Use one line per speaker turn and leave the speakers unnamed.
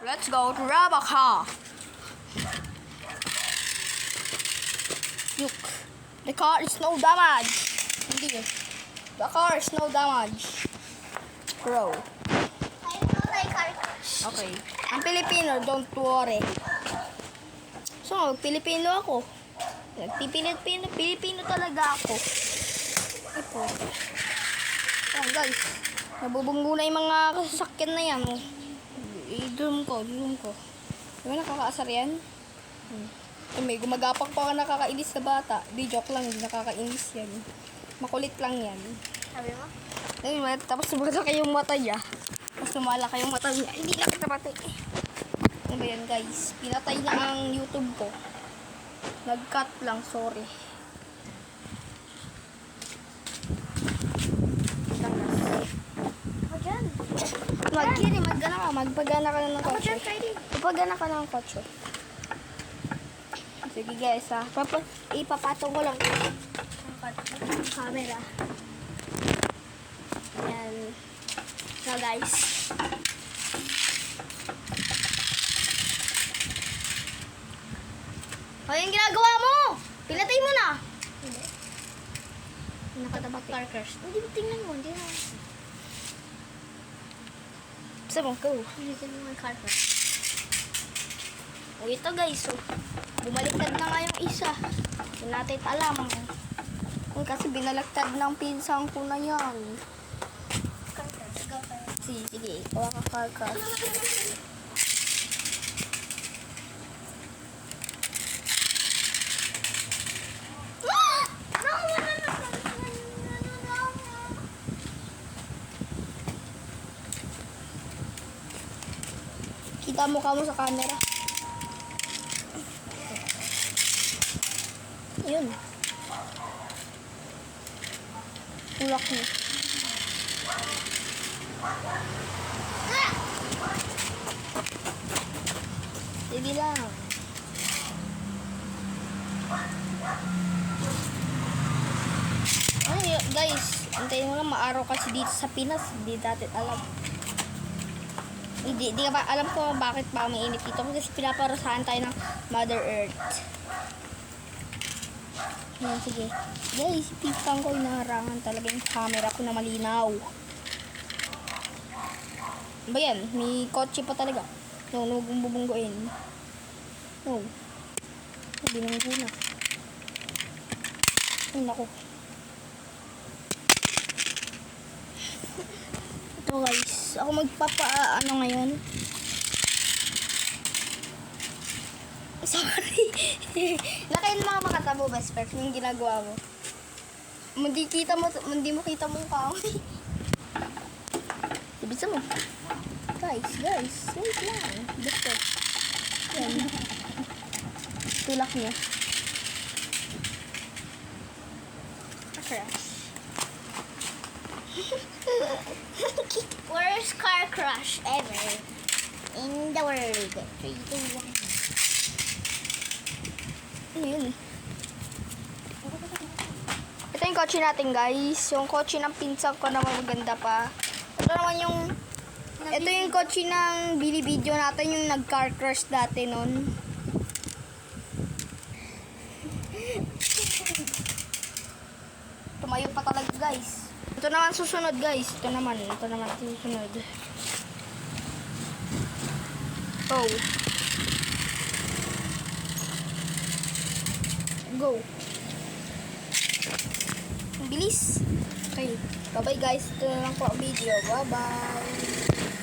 Let's go to Rabaka. Look, the car is no damage. Hindi. The car is no damage. Bro.
I know my car.
Okay. Ang Pilipino, don't worry. So, Pilipino ako. Pilipino talaga ako. Ito. Ayan guys. Nabubunggo na yung mga sasakyan na yan. Oh. I-zoom ko. Diba nakakaasar yan? May gumagapak pa ka nakakainis na bata. Di joke lang, hindi nakakainis yan. Makulit lang yan.
Sabi mo?
Ayun, tapos sumalaki yung mata niya. Tapos lumalaki yung mata niya. Hindi lang kita patay. Ano ba yan guys? Pinatay na ang YouTube ko. Nag-cut lang, sorry.
Ako dyan.
Magpagana ka na ng
Ako
kotse.
dyan, Friday.
Magpagana ka ng kotse. Sige guys ha. Ipapatong ko lang.
Ang camera.
Yan. So guys. Ano yung ginagawa mo? Pinatay mo na.
Hindi.
Nakatapat
Car crash. Hindi mo tingnan mo. Hindi na.
Sa mo, go.
Hindi tingnan mo yung car crash.
O ito guys, so, bumaliktad na nga yung isa. Hindi natin alam. Kasi binaliktad ng pinsang ko na yan.
Car crash. Go tayo.
Sige, ikaw ka car crash. Kita mo ka mo sa camera. Yun. Tulak mo. Sige lang. Ay, guys, antayin mo lang, maaraw kasi dito sa Pinas. Hindi dati alam. Hindi ka ba alam ko bakit ba mainit dito kasi pinaparusahan tayo ng Mother Earth. Yan, sige. Guys, pipang ko inaharangan talaga yung camera ko na malinaw. Ba yan? May kotse pa talaga. No, huwag mong bubungguin. No. Binunggo na. Ay, naku. Ito guys, ako ano ngayon. Sorry. Nakain mga makatabo best friend yung ginagawa mo. Hindi mo kita mo ka. Ibig mo. Guys, wait lang. Gusto. Yan. Tulak niya.
Crash. Worst car crash ever in the world. 3, 2, 1.
Yun. Ito yung kotse natin guys. Yung kotse ng pinsan ko naman maganda pa. Ito yung kotse ng video natin, yung nag-car crash dati nun. Tumayo pa talaga guys. Ito naman susunod guys. Ito naman susunod. Oh. Go. Ang bilis. Okay. Bye-bye guys. Ito na lang po ang video. Bye-bye.